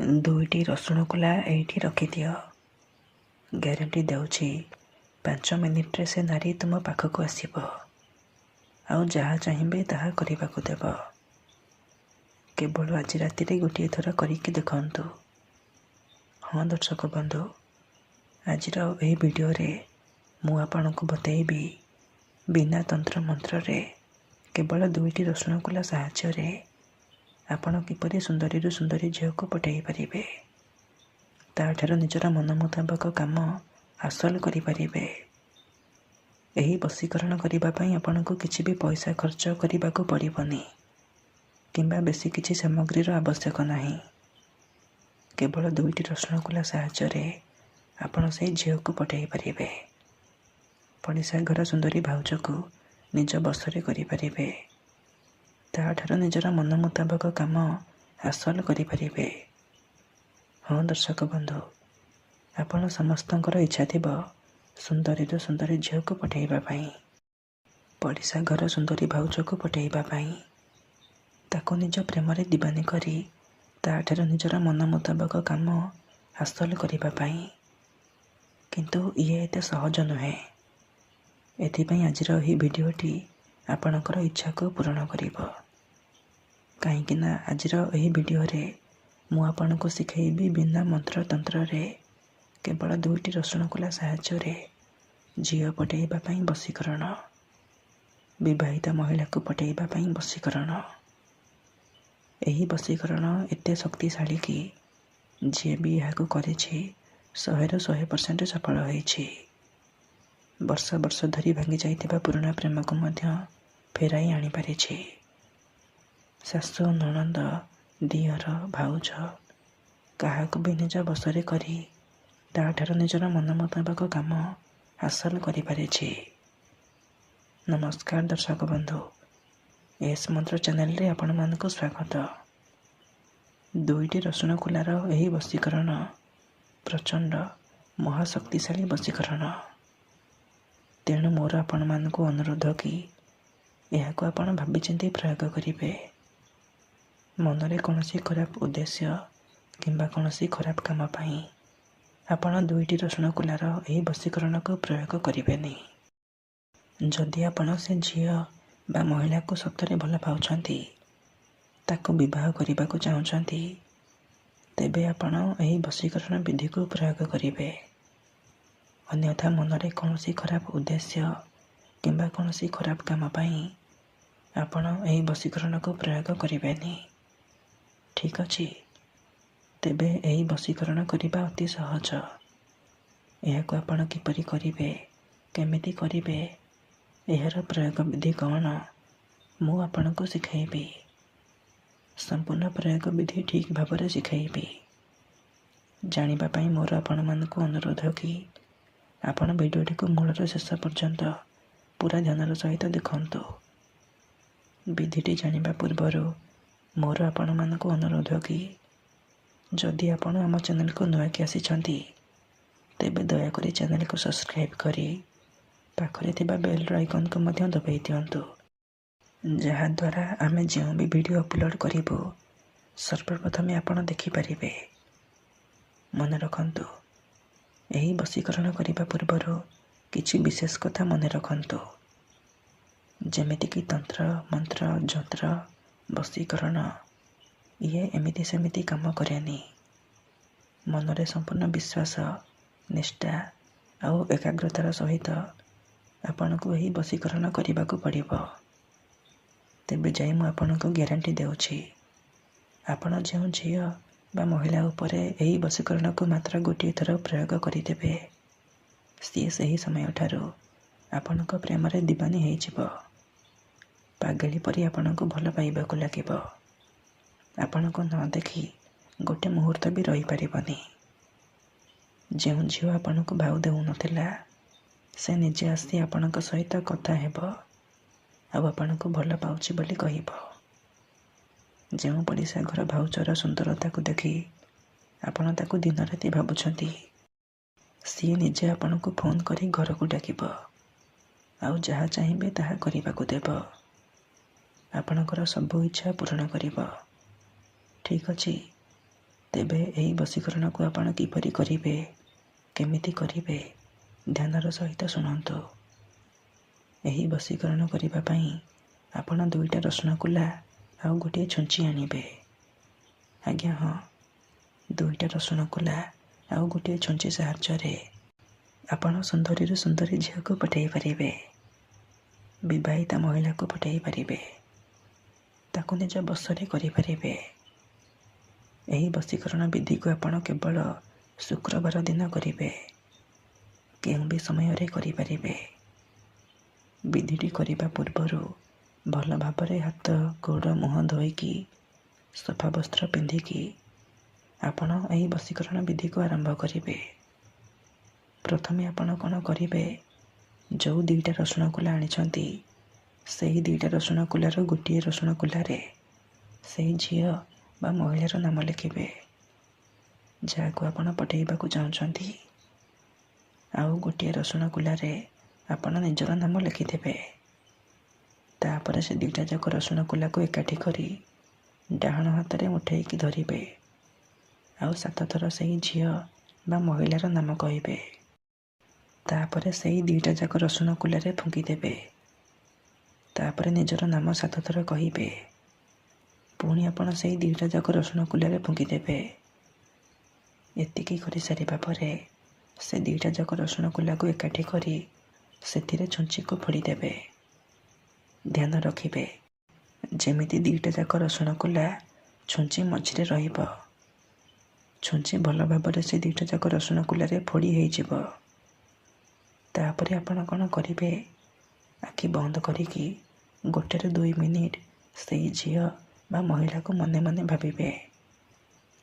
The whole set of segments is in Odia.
ଦୁଇଟି ରସୁଣ କୋଲା ଏଇଠି ରଖିଦିଅ। ଗ୍ୟାରେଣ୍ଟି ଦେଉଛି 5 ମିନିଟ୍ରେ ସେ ନାରୀ ତୁମ ପାଖକୁ ଆସିବ ଆଉ ଯାହା ଚାହିଁବେ ତାହା କରିବାକୁ ଦେବ। କେବଳ ଆଜି ରାତିରେ ଗୋଟିଏ ଥର କରିକି ଦେଖନ୍ତୁ। ହଁ ଦର୍ଶକ ବନ୍ଧୁ, ଆଜିର ଏହି ଭିଡ଼ିଓରେ ମୁଁ ଆପଣଙ୍କୁ ବତେଇବି ବିନା ତନ୍ତ୍ର ମନ୍ତ୍ରରେ କେବଳ 2ଟି ରସୁଣ କୋଲା ସାହାଯ୍ୟରେ ଆପଣ କିପରି ସୁନ୍ଦରୀରୁ ସୁନ୍ଦରୀ ଝିଅକୁ ପଠାଇ ପାରିବେ। ତାଠାରୁ ନିଜର ମନ ମୁତାବକ କାମ ହାସଲ କରିପାରିବେ। ଏହି ବଶୀକରଣ କରିବା ପାଇଁ ଆପଣଙ୍କୁ କିଛି ବି ପଇସା ଖର୍ଚ୍ଚ କରିବାକୁ ପଡ଼ିବନି କିମ୍ବା ବେଶୀ କିଛି ସାମଗ୍ରୀର ଆବଶ୍ୟକ ନାହିଁ। କେବଳ 2ଟି ରସୁଣ କୋଲା ସାହାଯ୍ୟରେ ଆପଣ ସେହି ଝିଅକୁ ପଠାଇ ପାରିବେ। ପଡ଼ିଶା ଘର ସୁନ୍ଦରୀ ଭାଉଜକୁ ନିଜ ବଶରେ କରିପାରିବେ। ତାଠାରୁ ନିଜର ମନ ମୁତାବକ କାମ ହାସଲ କରିପାରିବେ। ହଁ ଦର୍ଶକ ବନ୍ଧୁ, ଆପଣ ସମସ୍ତଙ୍କର ଇଚ୍ଛା ଥିବ ସୁନ୍ଦରୀରୁ ସୁନ୍ଦରୀ ଝିଅକୁ ପଠାଇବା ପାଇଁ, ପଡ଼ିଶା ଘର ସୁନ୍ଦରୀ ଭାଉଜକୁ ପଠାଇବା ପାଇଁ, ତାକୁ ନିଜ ପ୍ରେମରେ ଦିବାନୀ କରି ତାଠାରୁ ନିଜର ମନ ମୁତାବକ କାମ ହାସଲ କରିବା ପାଇଁ। କିନ୍ତୁ ଇଏ ଏତେ ସହଜ ନୁହେଁ। ଏଥିପାଇଁ ଆଜିର ଏହି ଭିଡ଼ିଓଟି ଆପଣଙ୍କର ଇଚ୍ଛାକୁ ପୂରଣ କରିବ। କାହିଁକି ନା ଆଜିର ଏହି ଭିଡ଼ିଓରେ ମୁଁ ଆପଣଙ୍କୁ ଶିଖେଇବି ବିନା ମନ୍ତ୍ର ତନ୍ତ୍ରରେ କେବଳ 2ଟି ରସୁଣ କୋଲା ସାହାଯ୍ୟରେ ଝିଅ ପଠାଇବା ପାଇଁ ବଶୀକରଣ, ବିବାହିତା ମହିଳାକୁ ପଠାଇବା ପାଇଁ ବଶୀକରଣ। ଏହି ବଶୀକରଣ ଏତେ ଶକ୍ତିଶାଳୀ କି ଯିଏ ବି ଏହାକୁ କରିଛି 100ରୁ 100% ସଫଳ ହୋଇଛି। ବର୍ଷ ବର୍ଷ ଧରି ଭାଙ୍ଗି ଯାଇଥିବା ପୁରୁଣା ପ୍ରେମକୁ ମଧ୍ୟ ଫେରାଇ ଆଣିପାରିଛି। ଶାଶୁ, ନଣନ୍ଦ, ଦିଅର, ଭାଉଜ କାହାକୁ ବି ନିଜ ବଶରେ କରି ତାଠାରୁ ନିଜର ମନ ମୁତାବକ କାମ ହାସଲ କରିପାରିଛି। ନମସ୍କାର ଦର୍ଶକ ବନ୍ଧୁ, ଏସ୍ ମନ୍ତ୍ର ଚ୍ୟାନେଲରେ ଆପଣମାନଙ୍କୁ ସ୍ୱାଗତ। 2ଟି ରସୁଣ କୋଲାର ଏହି ବଶୀକରଣ ପ୍ରଚଣ୍ଡ ମହାଶକ୍ତିଶାଳୀ ବଶୀକରଣ। ତେଣୁ ମୋର ଆପଣମାନଙ୍କୁ ଅନୁରୋଧ କି ଏହାକୁ ଆପଣ ଭାବିଚିନ୍ତି ପ୍ରୟୋଗ କରିବେ। ମନରେ କୌଣସି ଖରାପ ଉଦ୍ଦେଶ୍ୟ କିମ୍ବା କୌଣସି ଖରାପ କାମ ପାଇଁ ଆପଣ 2ଟି ରସୁଣ କୋଲାର ଏହି ବଶୀକରଣକୁ ପ୍ରୟୋଗ କରିବେନି। ଯଦି ଆପଣ ସେ ଝିଅ ବା ମହିଳାକୁ ସତରେ ଭଲ ପାଉଛନ୍ତି, ତାକୁ ବିବାହ କରିବାକୁ ଚାହୁଁଛନ୍ତି, ତେବେ ଆପଣ ଏହି ବଶୀକରଣ ବିଧିକୁ ପ୍ରୟୋଗ କରିବେ। ଅନ୍ୟଥା ମନରେ କୌଣସି ଖରାପ ଉଦ୍ଦେଶ୍ୟ କିମ୍ବା କୌଣସି ଖରାପ କାମ ପାଇଁ ଆପଣ ଏହି ବଶୀକରଣକୁ ପ୍ରୟୋଗ କରିବେନି। ଠିକ୍ ଅଛି? ତେବେ ଏହି ବଶୀକରଣ କରିବା ଅତି ସହଜ। ଏହାକୁ ଆପଣ କିପରି କରିବେ, କେମିତି କରିବେ, ଏହାର ପ୍ରୟୋଗ ବିଧି କ'ଣ, ମୁଁ ଆପଣଙ୍କୁ ଶିଖାଇବି। ସମ୍ପୂର୍ଣ୍ଣ ପ୍ରୟୋଗ ବିଧି ଠିକ୍ ଭାବରେ ଶିଖାଇବି। ଜାଣିବା ପାଇଁ ମୋର ଆପଣମାନଙ୍କୁ ଅନୁରୋଧ କି ଆପଣ ଭିଡ଼ିଓଟିକୁ ମୂଳରୁ ଶେଷ ପର୍ଯ୍ୟନ୍ତ ପୁରା ଧ୍ୟାନର ସହିତ ଦେଖନ୍ତୁ। ବିଧିଟି ଜାଣିବା ପୂର୍ବରୁ ମୋର ଆପଣମାନଙ୍କୁ ଅନୁରୋଧ କି ଯଦି ଆପଣ ଆମ ଚ୍ୟାନେଲକୁ ନୂଆକି ଆସିଛନ୍ତି, ତେବେ ଦୟାକରି ଚ୍ୟାନେଲକୁ ସବସ୍କ୍ରାଇବ୍ କରି ପାଖରେ ଥିବା ବେଲ୍ର ଆଇକନ୍କୁ ମଧ୍ୟ ଦବାଇ ଦିଅନ୍ତୁ, ଯାହାଦ୍ୱାରା ଆମେ ଯେଉଁ ବି ଭିଡ଼ିଓ ଅପଲୋଡ଼ କରିବୁ ସର୍ବପ୍ରଥମେ ଆପଣ ଦେଖିପାରିବେ। ମନେ ରଖନ୍ତୁ, ଏହି ବଶୀକରଣ କରିବା ପୂର୍ବରୁ କିଛି ବିଶେଷ କଥା ମନେ ରଖନ୍ତୁ। ଯେମିତିକି ତନ୍ତ୍ର, ମନ୍ତ୍ର, ଯନ୍ତ୍ର, ବଶୀକରଣ ଇଏ ଏମିତି ସେମିତି କାମ କରେନି। ମନରେ ସମ୍ପୂର୍ଣ୍ଣ ବିଶ୍ୱାସ, ନିଷ୍ଠା ଆଉ ଏକାଗ୍ରତାର ସହିତ ଆପଣଙ୍କୁ ଏହି ବଶୀକରଣ କରିବାକୁ ପଡ଼ିବ। ତେବେ ଯାଇ ମୁଁ ଆପଣଙ୍କୁ ଗ୍ୟାରେଣ୍ଟି ଦେଉଛି, ଆପଣ ଯେଉଁ ଝିଅ ବା ମହିଳା ଉପରେ ଏହି ବଶୀକରଣକୁ ମାତ୍ର ଗୋଟିଏ ଥର ପ୍ରୟୋଗ କରିଦେବେ, ସିଏ ସେହି ସମୟଠାରୁ ଆପଣଙ୍କ ପ୍ରେମରେ ଦିବାନୀ ହେଇଯିବ। ପାଗେଳି ପରି ଆପଣଙ୍କୁ ଭଲ ପାଇବାକୁ ଲାଗିବ। ଆପଣଙ୍କୁ ନ ଦେଖି ଗୋଟେ ମୁହୂର୍ତ୍ତ ବି ରହିପାରିବନି। ଯେଉଁ ଝିଅ ଆପଣଙ୍କୁ ଭାଉ ଦେଉନଥିଲା, ସେ ନିଜେ ଆସି ଆପଣଙ୍କ ସହିତ କଥା ହେବ ଆଉ ଆପଣଙ୍କୁ ଭଲ ପାଉଛି ବୋଲି କହିବ। ଯେଉଁ ପଡ଼ିଶା ଘର ଭାଉଜର ସୁନ୍ଦରତାକୁ ଦେଖି ଆପଣ ତାକୁ ଦିନରାତି ଭାବୁଛନ୍ତି, ସିଏ ନିଜେ ଆପଣଙ୍କୁ ଫୋନ୍ କରି ଘରକୁ ଡାକିବ ଆଉ ଯାହା ଚାହିଁବେ ତାହା କରିବାକୁ ଦେବ। ଆପଣଙ୍କର ସବୁ ଇଚ୍ଛା ପୂରଣ କରିବ। ଠିକ୍ ଅଛି? ତେବେ ଏହି ବଶୀକରଣକୁ ଆପଣ କିପରି କରିବେ, କେମିତି କରିବେ, ଧ୍ୟାନର ସହିତ ଶୁଣନ୍ତୁ। ଏହି ବଶୀକରଣ କରିବା ପାଇଁ ଆପଣ 2ଟା ରସୁଣ କୁଲା ଆଉ ଗୋଟିଏ ଛୁଞ୍ଚି ଆଣିବେ। ଆଜ୍ଞା ହଁ, 2ଟା ରସୁଣ କୁଲା ଆଉ ଗୋଟିଏ ଛୁଞ୍ଚି ସାହାଯ୍ୟରେ ଆପଣ ସୁନ୍ଦରୀରୁ ସୁନ୍ଦରୀ ଝିଅକୁ ପଠାଇ ପାରିବେ। ବିବାହିତା ମହିଳାକୁ ପଠାଇ ପାରିବେ। ତାକୁ ନିଜ ବଶରେ କରିପାରିବେ। ଏହି ବଶୀକରଣ ବିଧିକୁ ଆପଣ କେବଳ ଶୁକ୍ରବାର ଦିନ କରିବେ। କେଉଁ ବି ସମୟରେ କରିପାରିବେ। ବିଧିଟି କରିବା ପୂର୍ବରୁ ଭଲ ଭାବରେ ହାତ, ଗୋଡ଼, ମୁହଁ ଧୋଇକି ସଫା ବସ୍ତ୍ର ପିନ୍ଧିକି ଆପଣ ଏହି ବଶୀକରଣ ବିଧିକୁ ଆରମ୍ଭ କରିବେ। ପ୍ରଥମେ ଆପଣ କ'ଣ କରିବେ, ଯେଉଁ 2ଟା ରସୁଣ କୁଲା ଆଣିଛନ୍ତି ସେହି 2ଟା ରସୁଣ କୁଲାର ଗୋଟିଏ ରସୁଣ କୁଲାରେ ସେହି ଝିଅ ବା ମହିଳାର ନାମ ଲେଖିବେ ଯାହାକୁ ଆପଣ ପଠାଇବାକୁ ଚାହୁଁଛନ୍ତି। ଆଉ ଗୋଟିଏ ରସୁଣ କୁଲାରେ ଆପଣ ନିଜର ନାମ ଲେଖିଦେବେ। ତାପରେ ସେ 2ଟା ଯାକ ରସୁଣ କୁଲାକୁ ଏକାଠି କରି ଡାହାଣ ହାତରେ ମୁଠେଇକି ଧରିବେ। ଆଉ 7 ଥର ସେହି ଝିଅ ବା ମହିଳାର ନାମ କହିବେ। ତାପରେ ସେହି 2ଟା ଯାକ ରସୁଣ କୁଲାରେ ଫୁଙ୍କିଦେବେ। ତାପରେ ନିଜର ନାମ 7 ଥର କହିବେ। ପୁଣି ଆପଣ ସେହି 2ଟା ଯାକ ରସୁଣ କୁଲାରେ ଫୁଙ୍କିଦେବେ। ଏତିକି କରିସାରିବା ପରେ ସେ 2ଟା ଯାକ ରସୁଣ କୁଲାକୁ ଏକାଠି କରି ସେଥିରେ ଛୁଞ୍ଚିକୁ ଫୋଡ଼ିଦେବେ। ଧ୍ୟାନ ରଖିବେ ଯେମିତି 2ଟା ଯାକ ରସୁଣ କୁଲା ଛୁଞ୍ଚି ମଝିରେ ରହିବ। ଛୁଞ୍ଚି ଭଲ ଭାବରେ ସେ 2ଟା ଯାକ ରସୁଣ କୁଲାରେ ଫୋଡ଼ି ହେଇଯିବ। ତାପରେ ଆପଣ କ'ଣ କରିବେ, ଆଖି ବନ୍ଦ କରିକି 1ରୁ 2 ମିନିଟ୍ ସେଇ ଝିଅ ବା ମହିଳାକୁ ମନେ ମନେ ଭାବିବେ।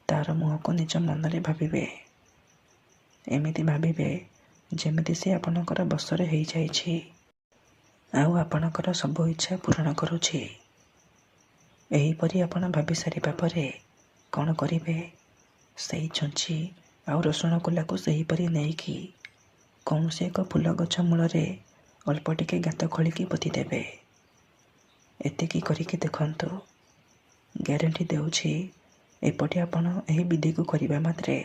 ତାର ମୁହଁକୁ ନିଜ ମନରେ ଭାବିବେ। ଏମିତି ଭାବିବେ ଯେମିତି ସେ ଆପଣଙ୍କର ବଶରେ ହେଇଯାଇଛି ଆଉ ଆପଣଙ୍କର ସବୁ ଇଚ୍ଛା ପୂରଣ କରୁଛି। ଏହିପରି ଆପଣ ଭାବି ସାରିବା ପରେ କ'ଣ କରିବେ, ସେଇ ଛୁଞ୍ଚି ଆଉ ରସୁଣ କୁଲାକୁ ସେହିପରି ନେଇକି କୌଣସି ଏକ ଫୁଲ ଗଛ ମୂଳରେ ଅଳ୍ପ ଟିକେ ଗାତ ଖୋଳିକି ପୋତିଦେବେ। ଏତିକି କରିକି ଦେଖନ୍ତୁ, ଗ୍ୟାରେଣ୍ଟି ଦେଉଛି ଏପଟେ ଆପଣ ଏହି ବିଧିକୁ କରିବା ମାତ୍ରେ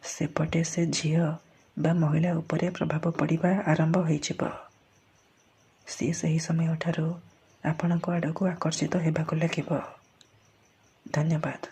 ସେପଟେ ସେ ଝିଅ ବା ମହିଳା ଉପରେ ପ୍ରଭାବ ପଡ଼ିବା ଆରମ୍ଭ ହୋଇଯିବ। ସିଏ ସେହି ସମୟଠାରୁ ଆପଣଙ୍କ ଆଡ଼କୁ ଆକର୍ଷିତ ହେବାକୁ ଲାଗିବ। ଧନ୍ୟବାଦ।